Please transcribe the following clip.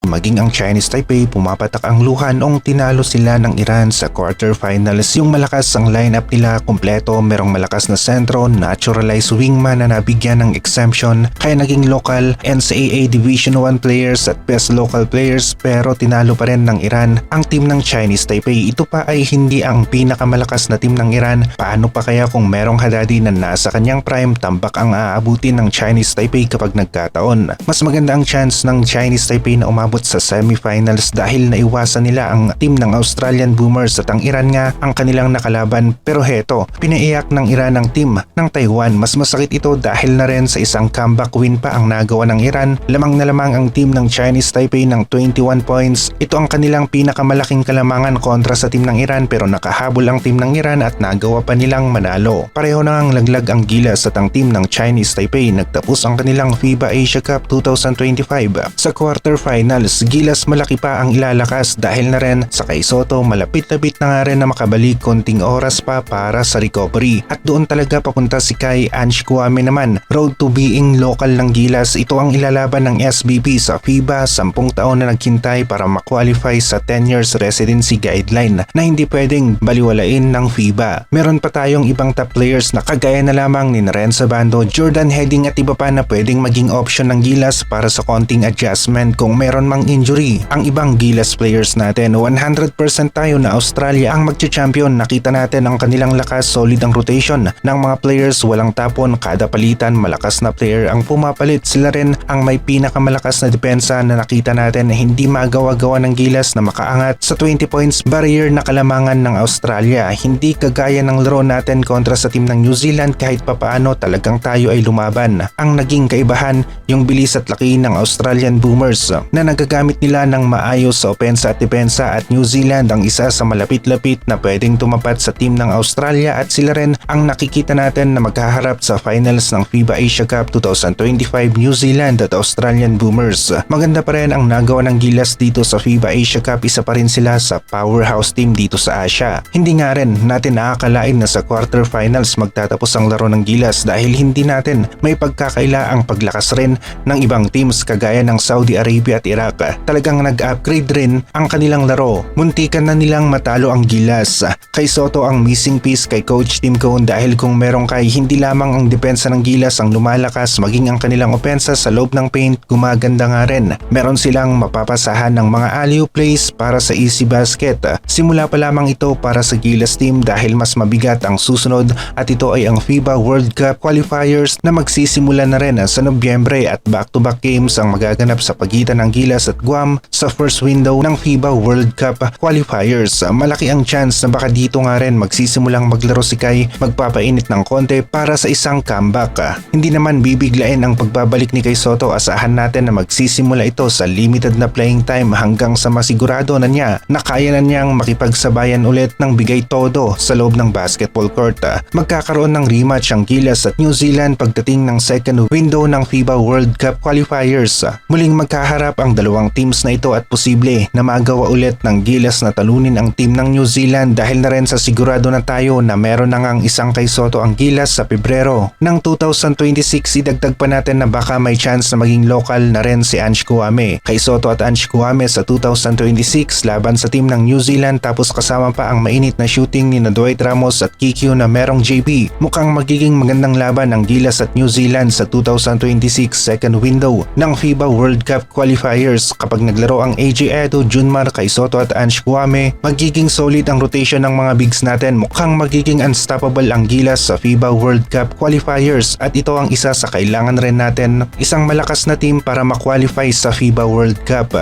maging ang Chinese Taipei pumapatak ang luha noong tinalo sila ng Iran sa quarterfinals. Yung malakas ang lineup nila, kompleto, merong malakas na sentro, naturalized wingman na nabigyan ng exemption, kaya naging local NCAA Division 1 players at best local players, pero tinalo pa rin ng Iran ang team ng Chinese Taipei. Ito pa ay hindi ang pinakamalakas na team ng Iran. Paano pa kaya kung merong Haddadi na nasa kanyang prime, tambak ang aabutin ng Chinese Taipei kapag nagkataon. Mas maganda ang chance ng Chinese Taipei na umabot sa semifinals dahil naiwasan nila ang team ng Australian Boomers at ang Iran nga ang kanilang nakalaban. Pero heto, pinaiyak ng Iran ang team ng Taiwan. Mas masakit ito dahil na rin sa isang comeback win pa ang nagawa ng Iran. Lamang na lamang ang team ng Chinese Taipei ng 21 points. Ito ang kanilang pinakamalaking kalamangan kontra sa team ng Iran, pero nakahabol ang team ng Iran at nagawa pa nilang manalo. Pareho na ang laglag ang gilas at ang team ng Chinese Taipei nagtapos ang kanilang FIBA Asia Cup 2025. Sa quarterfinals, gilas malaki pa ang ilalakas dahil na rin sa kay Soto, malapit-lapit na nga rin na makabalik, konting oras pa para sa recovery. At doon talaga papunta si kay Ange Kouame naman. Road to being local ng gilas, ito ang ilalaban ng SBP sa FIBA. 10 taon na naghintay para makwalify sa 10 years residency guideline na hindi pwedeng baliwalain ng FIBA. Meron pa tayong ibang top players na kagaya na lamang ni Renzo Bando, Jordan Heading at iba pa na pwedeng maging option ng gilas para sa konting adjustment kung meron mang injury. Ang ibang gilas players natin, 100% tayo na Australia ang magcha-champion. Nakita natin ang kanilang lakas, solid ang rotation ng mga players, walang tapon, kada palitan malakas na player ang pumapalit. Sila rin ang may pinakamalakas na depensa na nakita natin na hindi magawa-gawa ng gilas na makaangat sa 20 points barrier na kalamangan ng Australia. Hindi kagaya ng laro natin kontra sa team ng New Zealand, kahit papaano talagang tayo ay lumaban. Ang naging kaibahan, yung bilis at laki ng Australian Boomers na nagagamit nila ng maayos sa opensa at depensa, at New Zealand ang isa sa malapit-lapit na pwedeng tumapat sa team ng Australia, at sila rin ang nakikita natin na maghaharap sa finals ng FIBA Asia Cup 2025, New Zealand at Australian Boomers. Maganda pa rin ang nagawa ng gilas dito sa FIBA Asia Cup, isa pa rin sila sa powerhouse team dito sa Asia. Hindi nga rin natin nakakalain na sa quarterfinals magtatapos ang laro ng gilas dahil hindi natin may pagkakaila ang paglakas rin ng ibang teams kagaya ng Saudi Arabia at Iraq. Talagang nag-upgrade rin ang kanilang laro. Muntikan na nilang matalo ang gilas. Kay Soto ang missing piece kay Coach Tim Cone dahil kung merong kay hindi lamang ang depensa ng gilas ang lumalakas, maging ang kanilang opensa sa loob ng paint gumaganda nga rin. Meron silang mapapasahan ng mga alley-oop plays para sa easy basket. Simula pa lamang ito para sa gilas team dahil mas mabigat ang susunod, at ito ay ang FIBA World Cup qualifiers na magsisimula na rin sa Nobyembre, at back-to-back games ang magaganap sa pagitan ng Gilas at Guam sa first window ng FIBA World Cup qualifiers. Malaki ang chance na baka dito nga rin magsisimulang maglaro si Kai, magpapainit ng konti para sa isang comeback. Hindi naman bibiglain ang pagbabalik ni Kai Soto, asahan natin na magsisimula ito sa limited na playing time hanggang sa masigurado na niya na kaya na niyang makipagsabayan ulit ng bigay todo sa loob ng basketball court. Magkakaroon ng rematch ang Gilas at New Zealand pagdating ng second window ng FIBA World Cup qualifiers. Muling magkaharap ang dalawang teams na ito at posible na magawa ulit ng Gilas na talunin ang team ng New Zealand dahil na rin sa sigurado na tayo na meron na ngang isang Kai Soto ang Gilas sa Pebrero ng 2026. Idagdag pa natin na baka may chance na maging local na rin si Ange Kouame. Kai Soto at Ange Kouame sa 2026 laban sa team ng New Zealand, tapos kasama pa ang mainit na shooting ni Dwight Ramos at Kikyo na merong JB. Mukhang magiging magandang laban ng Gilas at New Zealand sa 2026 second window ng FIBA World Cup qualifiers. Kapag naglaro ang AJ Edo, Junmar, Kai Soto at Ange Kouame, magiging solid ang rotation ng mga bigs natin. Mukhang magiging unstoppable ang Gilas sa FIBA World Cup qualifiers, at ito ang isa sa kailangan rin natin, isang malakas na team para ma-qualify sa FIBA World Cup.